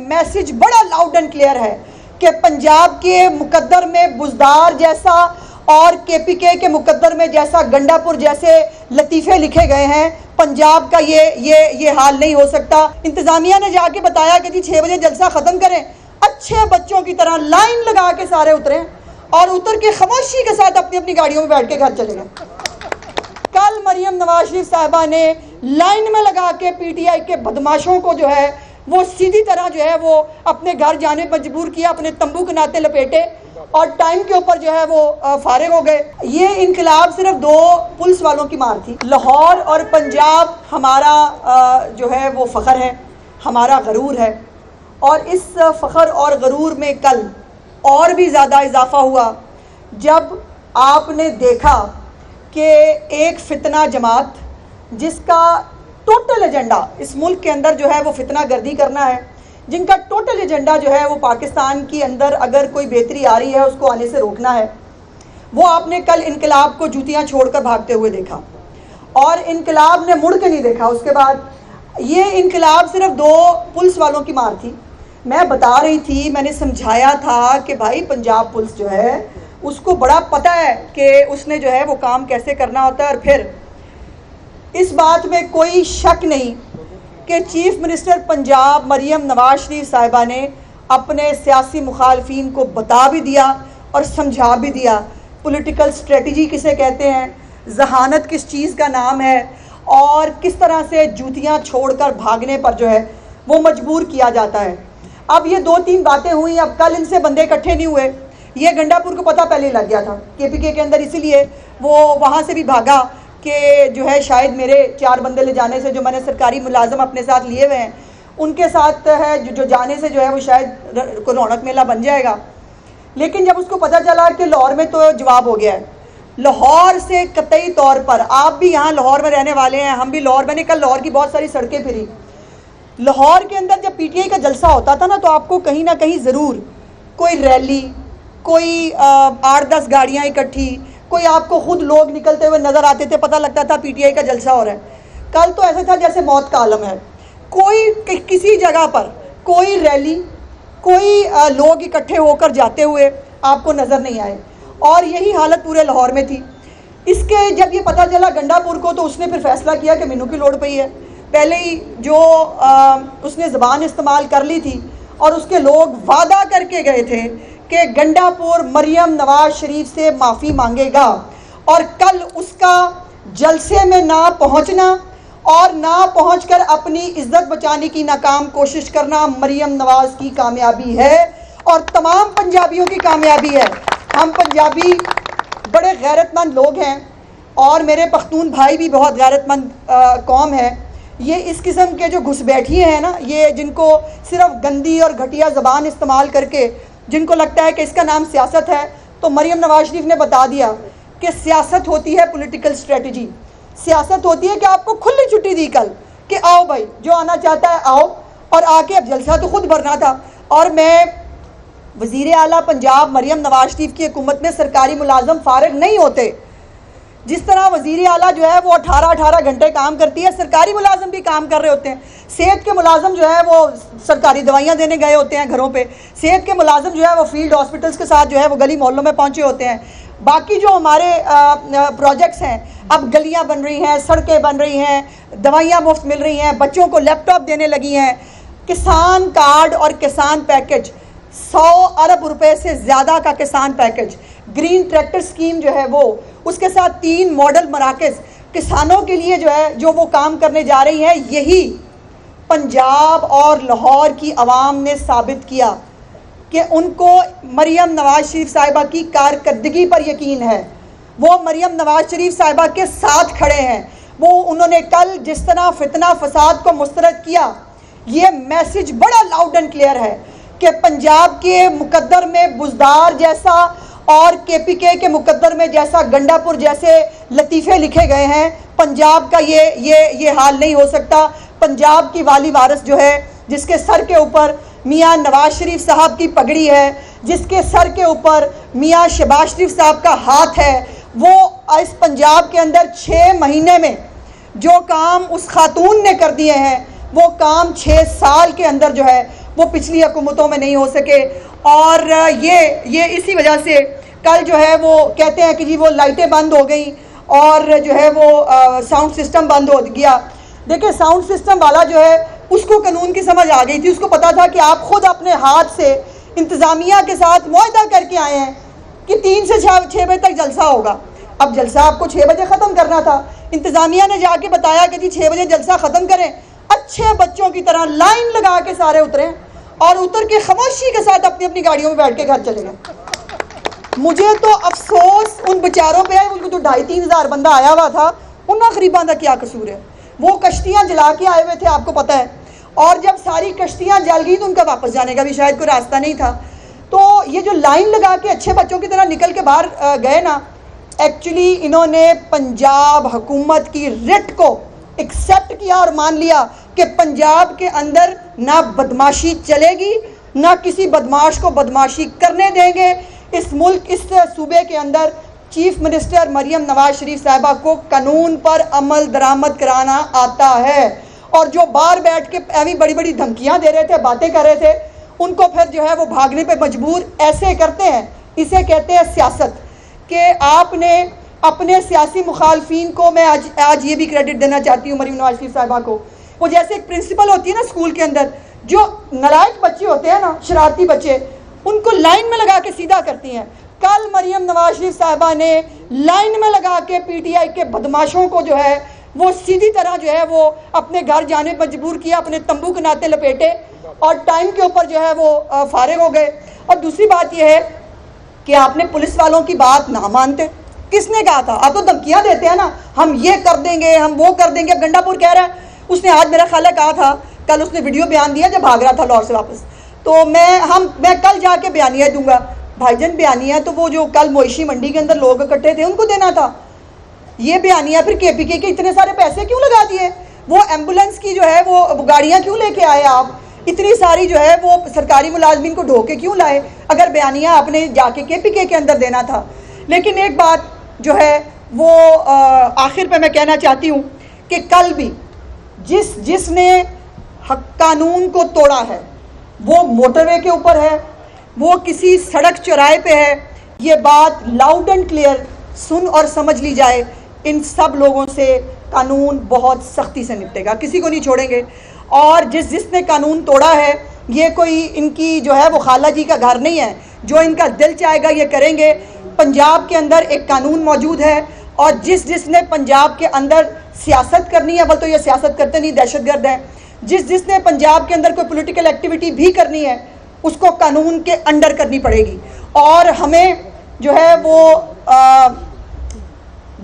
Message بڑا loud and clear ہے کہ پنجاب کے مقدر میں بزدار جیسا اور کے پی کے مقدر میں جیسا گنڈا پور جیسے لطیفے لکھے گئے ہیں، پنجاب کا یہ حال نہیں ہو سکتا۔ انتظامیہ نے جا کے بتایا کہ جی 6 بجے جلسہ ختم کریں، اچھے بچوں کی طرح لائن لگا کے سارے اتریں اور اتر کے خاموشی کے ساتھ اپنی اپنی گاڑیوں میں بیٹھ کے گھر چلے گئے۔ کل مریم نواز شریف صاحبہ نے لائن میں لگا کے پی ٹی آئی کے بدماشوں کو جو ہے وہ سیدھی طرح جو ہے وہ اپنے گھر جانے مجبور کیا، اپنے تمبو کے ناطے لپیٹے اور ٹائم کے اوپر جو ہے وہ فارغ ہو گئے۔ یہ انقلاب صرف 2 پولیس والوں کی مار تھی۔ لاہور اور پنجاب ہمارا جو ہے وہ فخر ہے، ہمارا غرور ہے، اور اس فخر اور غرور میں کل اور بھی زیادہ اضافہ ہوا جب آپ نے دیکھا کہ ایک فتنہ جماعت جس کا ٹوٹل ایجنڈا اس ملک کے اندر جو ہے وہ فتنہ گردی کرنا ہے، جن کا ٹوٹل ایجنڈا جو ہے وہ پاکستان کی اندر اگر کوئی بہتری آ رہی ہے اس کو آنے سے روکنا ہے، وہ آپ نے کل انقلاب کو جوتیاں چھوڑ کر بھاگتے ہوئے دیکھا اور انقلاب نے مڑ کے نہیں دیکھا۔ اس کے بعد یہ انقلاب صرف 2 پولیس والوں کی مار تھی۔ میں بتا رہی تھی، میں نے سمجھایا تھا کہ بھائی پنجاب پولیس جو ہے اس کو بڑا پتہ ہے کہ اس نے جو ہے وہ کام کیسے کرنا ہوتا ہے، اور پھر اس بات میں کوئی شک نہیں کہ چیف منسٹر پنجاب مریم نواز شریف صاحبہ نے اپنے سیاسی مخالفین کو بتا بھی دیا اور سمجھا بھی دیا پولیٹیکل اسٹریٹجی کسے کہتے ہیں، ذہانت کس چیز کا نام ہے، اور کس طرح سے جوتیاں چھوڑ کر بھاگنے پر جو ہے وہ مجبور کیا جاتا ہے۔ اب یہ 2-3 باتیں ہوئی، اب کل ان سے بندے اکٹھے نہیں ہوئے۔ یہ گنڈا پور کو پتہ پہلے لگ گیا تھا کے پی کے اندر، اسی لیے وہ وہاں سے بھی بھاگا کہ جو ہے شاید میرے 4 بندے لے جانے سے، جو میں نے سرکاری ملازم اپنے ساتھ لیے ہوئے ہیں ان کے ساتھ ہے جو جانے سے جو ہے وہ شاید کوئی رونق میلہ بن جائے گا۔ لیکن جب اس کو پتہ چلا کہ لاہور میں تو جواب ہو گیا ہے، لاہور سے قطعی طور پر، آپ بھی یہاں لاہور میں رہنے والے ہیں، ہم بھی لاہور، میں نے کل لاہور کی بہت ساری سڑکیں پھری۔ لاہور کے اندر جب پی ٹی آئی کا جلسہ ہوتا تھا نا تو آپ کو کہیں نہ کہیں ضرور کوئی ریلی، کوئی 8-10 گاڑیاں اکٹھی، کوئی آپ کو خود لوگ نکلتے ہوئے نظر آتے تھے، پتہ لگتا تھا پی ٹی آئی کا جلسہ ہو رہا ہے۔ کل تو ایسا تھا جیسے موت کا عالم ہے، کوئی کسی جگہ پر کوئی ریلی، کوئی لوگ اکٹھے ہو کر جاتے ہوئے آپ کو نظر نہیں آئے، اور یہی حالت پورے لاہور میں تھی۔ اس کے جب یہ پتہ چلا گنڈا پور کو تو اس نے پھر فیصلہ کیا کہ مینو کی لوڑ پئی ہے، پہلے ہی جو اس نے زبان استعمال کر لی تھی اور اس کے لوگ وعدہ کر کے گئے تھے کہ گنڈا پور مریم نواز شریف سے معافی مانگے گا، اور کل اس کا جلسے میں نہ پہنچنا اور نہ پہنچ کر اپنی عزت بچانے کی ناکام کوشش کرنا مریم نواز کی کامیابی ہے اور تمام پنجابیوں کی کامیابی ہے۔ ہم پنجابی بڑے غیرت مند لوگ ہیں اور میرے پختون بھائی بھی بہت غیرت مند قوم ہے۔ یہ اس قسم کے جو گھس بیٹھیے ہیں نا، یہ جن کو صرف گندی اور گھٹیا زبان استعمال کر کے جن کو لگتا ہے کہ اس کا نام سیاست ہے، تو مریم نواز شریف نے بتا دیا کہ سیاست ہوتی ہے پولیٹیکل اسٹریٹجی، سیاست ہوتی ہے کہ آپ کو کھلی چھٹی دی کل کہ آؤ بھائی جو آنا چاہتا ہے آؤ، اور آ کے اب جلسہ تو خود بھرنا تھا۔ اور میں وزیر اعلیٰ پنجاب مریم نواز شریف کی حکومت میں سرکاری ملازم فارغ نہیں ہوتے، جس طرح وزیر اعلیٰ جو ہے وہ 18 گھنٹے کام کرتی ہے، سرکاری ملازم بھی کام کر رہے ہوتے ہیں۔ صحت کے ملازم جو ہے وہ سرکاری دوائیاں دینے گئے ہوتے ہیں گھروں پہ، صحت کے ملازم جو ہے وہ فیلڈ ہاسپٹلس کے ساتھ جو ہے وہ گلی محلوں میں پہنچے ہوتے ہیں۔ باقی جو ہمارے پروجیکٹس ہیں، اب گلیاں بن رہی ہیں، سڑکیں بن رہی ہیں، دوائیاں مفت مل رہی ہیں، بچوں کو لیپ ٹاپ دینے لگی ہیں، کسان کارڈ اور کسان پیکج، 100 ارب روپے سے زیادہ کا کسان پیکج، گرین ٹریکٹر سکیم جو ہے وہ، اس کے ساتھ 3 ماڈل مراکز کسانوں کے لیے جو ہے جو وہ کام کرنے جا رہی ہیں۔ یہی پنجاب اور لاہور کی عوام نے ثابت کیا کہ ان کو مریم نواز شریف صاحبہ کی کارکردگی پر یقین ہے، وہ مریم نواز شریف صاحبہ کے ساتھ کھڑے ہیں۔ انہوں نے کل جس طرح فتنہ فساد کو مسترد کیا، یہ میسج بڑا لاؤڈ اینڈ کلیئر ہے کہ پنجاب کے مقدر میں بزدار جیسا اور کے پی کے مقدر میں جیسا گنڈا پور جیسے لطیفے لکھے گئے ہیں، پنجاب کا یہ حال نہیں ہو سکتا۔ پنجاب کی والی وارث جو ہے، جس کے سر کے اوپر میاں نواز شریف صاحب کی پگڑی ہے، جس کے سر کے اوپر میاں شہباز شریف صاحب کا ہاتھ ہے، وہ اس پنجاب کے اندر 6 مہینے میں جو کام اس خاتون نے کر دیے ہیں، وہ کام 6 سال کے اندر جو ہے وہ پچھلی حکومتوں میں نہیں ہو سکے. اور یہ اسی وجہ سے کل جو ہے وہ کہتے ہیں کہ جی وہ لائٹیں بند ہو گئیں اور جو ہے وہ ساؤنڈ سسٹم بند ہو گیا. دیکھیں ساؤنڈ سسٹم والا جو ہے اس کو قانون کی سمجھ آ گئی تھی, اس کو پتا تھا کہ آپ خود اپنے ہاتھ سے انتظامیہ کے ساتھ معاہدہ کر کے آئے ہیں کہ 3 سے 6 بجے تک جلسہ ہوگا. اب جلسہ آپ کو 6 بجے ختم کرنا تھا, انتظامیہ نے جا کے بتایا کہ جی 6 بجے جلسہ ختم کریں. اچھے بچوں کی طرح لائن لگا کے سارے اتریں اور اتر کے خاموشی کے ساتھ اپنی اپنی گاڑیوں میں بیٹھ کے گھر چلے گئے. مجھے تو افسوس ان بیچاروں پہ ہے, ان کو تو 2,500-3 ہزار بندہ آیا ہوا تھا, ان غریباں کا کیا قصور ہے؟ وہ کشتیاں جلا کے آئے ہوئے تھے, آپ کو پتہ ہے, اور جب ساری کشتیاں جل گئی تو ان کا واپس جانے کا بھی شاید کوئی راستہ نہیں تھا. تو یہ جو لائن لگا کے اچھے بچوں کی طرح نکل کے باہر گئے نا, ایکچولی انہوں نے پنجاب حکومت کی رٹ کو ایکسیپٹ کیا اور مان لیا کہ پنجاب کے اندر نہ بدماشی چلے گی, نہ کسی بدماش کو بدماشی کرنے دیں گے. اس ملک, اس صوبے کے اندر چیف منسٹر مریم نواز شریف صاحبہ کو قانون پر عمل درآمد کرانا آتا ہے, اور جو باہر بیٹھ کے ایویں بڑی بڑی دھمکیاں دے رہے تھے, باتیں کر رہے تھے, ان کو پھر جو ہے وہ بھاگنے پہ مجبور ایسے کرتے ہیں. اسے کہتے ہیں سیاست, کہ آپ نے اپنے سیاسی مخالفین کو, میں آج یہ بھی کریڈٹ دینا چاہتی ہوں مریم نواز شریف صاحبہ کو, وہ جیسے ایک پرنسپل ہوتی ہے نا اسکول کے اندر, جو نالائق بچے ہوتے ہیں نا, شرارتی بچے, ان کو لائن میں لگا کے سیدھا کرتی ہیں. کل مریم نواز شریف صاحبہ نے لائن میں لگا کے پی ٹی آئی کے بدماشوں کو جو ہے وہ سیدھی طرح جو ہے وہ اپنے گھر جانے مجبور کیا, اپنے تمبو کے ناطے لپیٹے اور ٹائم کے اوپر جو ہے وہ فارغ ہو گئے. اور دوسری بات یہ ہے کہ آپ نے پولیس والوں کی بات نہ مانتے. کس نے کہا تھا؟ آپ تو دھمکیاں دیتے ہیں نا, ہم یہ کر دیں گے, ہم وہ کر دیں گے. گنڈا پور کہہ رہا ہے, اس نے آج میرا خیال ہے کہا تھا, کل اس نے ویڈیو بیان دیا جب بھاگ رہا تھا لاہور سے واپس, تو میں کل جا کے بیانیہ دوں گا. بھائی جان بیانیہ تو وہ جو کل مویشی منڈی کے اندر لوگ اکٹھے تھے ان کو دینا تھا. یہ بیانیہ پھر کے پی کے اتنے سارے پیسے کیوں لگا دیے؟ وہ ایمبولنس کی جو ہے وہ گاڑیاں کیوں لے کے آئے آپ؟ اتنی ساری جو ہے وہ سرکاری ملازمین کو ڈھو کے کیوں لائے اگر بیانیہ آپ نے جا کے پی کے اندر دینا تھا؟ لیکن ایک بات جو ہے وہ آخر پہ میں کہنا چاہتی ہوں کہ کل بھی جس نے قانون کو توڑا ہے وہ موٹر وے کے اوپر ہے, وہ کسی سڑک چوراہے پہ ہے. یہ بات لاؤڈ اینڈ کلیئر سن اور سمجھ لی جائے, ان سب لوگوں سے قانون بہت سختی سے نپٹے گا, کسی کو نہیں چھوڑیں گے. اور جس نے قانون توڑا ہے, یہ کوئی ان کی جو ہے وہ خالہ جی کا گھر نہیں ہے, جو ان کا دل چاہے گا یہ کریں گے. پنجاب کے اندر ایک قانون موجود ہے, اور جس نے پنجاب کے اندر سیاست کرنی ہے, بل تو یہ سیاست کرتے نہیں, دہشت گرد ہیں. جس نے پنجاب کے اندر کوئی پولیٹیکل ایکٹیویٹی بھی کرنی ہے اس کو قانون کے انڈر کرنی پڑے گی. اور ہمیں جو ہے وہ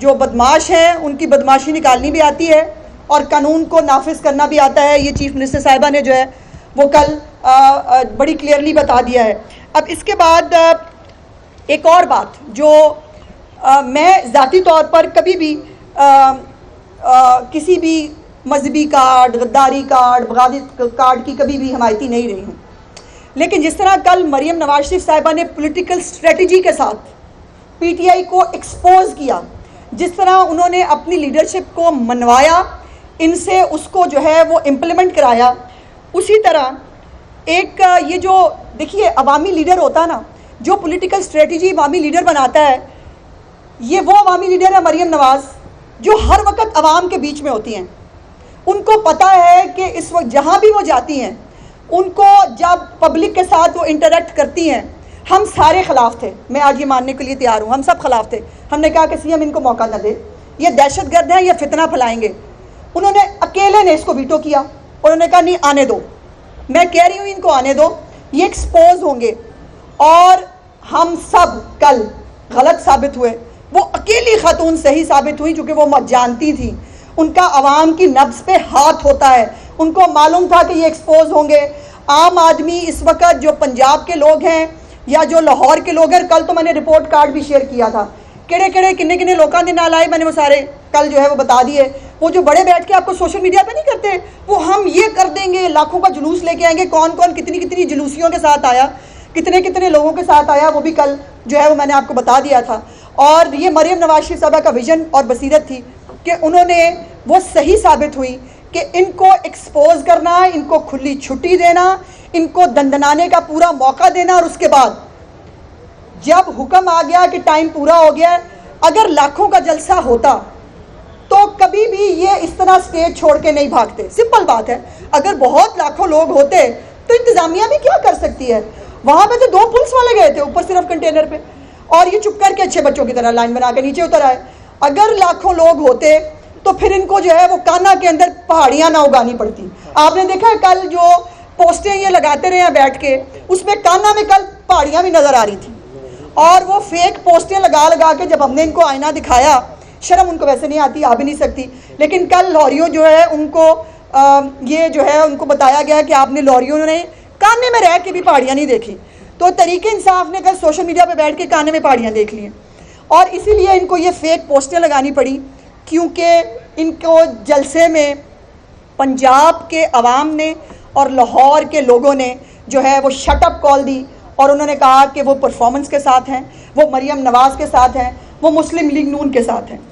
جو بدماش ہیں ان کی بدماشی نکالنی بھی آتی ہے اور قانون کو نافذ کرنا بھی آتا ہے. یہ چیف منسٹر صاحبہ نے جو ہے وہ کل بڑی کلیئرلی بتا دیا ہے. اب اس کے بعد ایک اور بات جو میں ذاتی طور پر کبھی بھی کسی بھی مذہبی کارڈ, غداری کارڈ, بغاوت کارڈ کی کبھی بھی حمایتی نہیں رہی ہوں, لیکن جس طرح کل مریم نواز شریف صاحبہ نے پولیٹیکل اسٹریٹجی کے ساتھ پی ٹی آئی کو ایکسپوز کیا, جس طرح انہوں نے اپنی لیڈرشپ کو منوایا, ان سے اس کو جو ہے وہ امپلیمنٹ کرایا, اسی طرح ایک یہ جو دیکھیے عوامی لیڈر ہوتا ہے نا, جو پولیٹیکل اسٹریٹجی عوامی لیڈر بناتا ہے, یہ وہ عوامی لیڈر ہے مریم نواز جو ہر وقت عوام کے بیچ میں ہوتی ہیں. ان کو پتہ ہے کہ اس وقت جہاں بھی وہ جاتی ہیں, ان کو جب پبلک کے ساتھ وہ انٹریکٹ کرتی ہیں, ہم سارے خلاف تھے, میں آج یہ ماننے کے لیے تیار ہوں, ہم سب خلاف تھے. ہم نے کہا کہ سی ایم ان کو موقع نہ دے, یہ دہشت گرد ہیں, یہ فتنہ پھیلائیں گے. انہوں نے اکیلے نے اس کو ویٹو کیا, انہوں نے کہا نہیں آنے دو. میں کہہ رہی ہوں ان کو آنے دو, یہ ایکسپوز ہوں گے. اور ہم سب کل غلط ثابت ہوئے, وہ اکیلی خاتون صحیح ثابت ہوئی چونکہ وہ جانتی تھی, ان کا عوام کی نبض پہ ہاتھ ہوتا ہے, ان کو معلوم تھا کہ یہ ایکسپوز ہوں گے. عام آدمی اس وقت جو پنجاب کے لوگ ہیں یا جو لاہور کے لوگ ہیں, کل تو میں نے رپورٹ کارڈ بھی شیئر کیا تھا, کنے لوگوں نے نہ لائے, میں نے وہ سارے کل جو ہے وہ بتا دیے. وہ جو بڑے بیٹھ کے آپ کو سوشل میڈیا پہ نہیں کرتے, وہ ہم یہ کر دیں گے, لاکھوں کا جلوس لے کے آئیں گے, کون کتنی جلوسیوں کے ساتھ آیا, کتنے لوگوں کے ساتھ آیا, وہ بھی کل جو ہے وہ میں نے آپ کو بتا دیا تھا. اور یہ مریم نواز شریف صاحبہ کا ویژن اور بصیرت تھی کہ انہوں نے وہ صحیح ثابت ہوئی کہ ان کو ایکسپوز کرنا، ان کو کھلی چھٹی دینا، ان کو دندنانے کا پورا موقع دینا، اور اس کے بعد جب حکم آ گیا کہ ٹائم پورا ہو گیا، اگر لاکھوں کا جلسہ ہوتا تو کبھی بھی یہ اس طرح سٹیج چھوڑ کے نہیں بھاگتے. سمپل بات ہے، اگر بہت لاکھوں لوگ ہوتے تو انتظامیہ بھی کیا کر سکتی ہے؟ وہاں پہ تو 2 پولیس والے گئے تھے اوپر صرف کنٹینر پہ، اور یہ چپ کر کے اچھے بچوں کی طرح لائن بنا کے نیچے اتر آئے. اگر لاکھوں لوگ ہوتے تو پھر ان کو جو ہے وہ کانا کے اندر پہاڑیاں نہ اگانی پڑتی. آپ نے دیکھا کل جو پوسٹیں یہ لگاتے رہے ہیں بیٹھ کے، اس میں کانا میں کل پہاڑیاں بھی نظر آ رہی تھیں، اور وہ فیک پوسٹیں لگا کے جب ہم نے ان کو آئینہ دکھایا، شرم ان کو ویسے نہیں آتی، آ بھی نہیں سکتی، لیکن کل لاہوریوں جو ہے ان کو یہ جو ہے ان کو بتایا گیا کہ آپ نے لاہوریوں نے کانے میں رہ کے بھی پہاڑیاں نہیں دیکھی. تو تحریک انصاف نے کل سوشل میڈیا پہ بیٹھ کے کانے میں پہاڑیاں دیکھ لی ہیں، اور اسی لیے ان کو یہ فیک پوسٹیں لگانی پڑی، کیونکہ ان کو جلسے میں پنجاب کے عوام نے اور لاہور کے لوگوں نے جو ہے وہ شٹ اپ کال دی، اور انہوں نے کہا کہ وہ پرفارمنس کے ساتھ ہیں، وہ مریم نواز کے ساتھ ہیں، وہ مسلم لیگ نون کے ساتھ ہیں.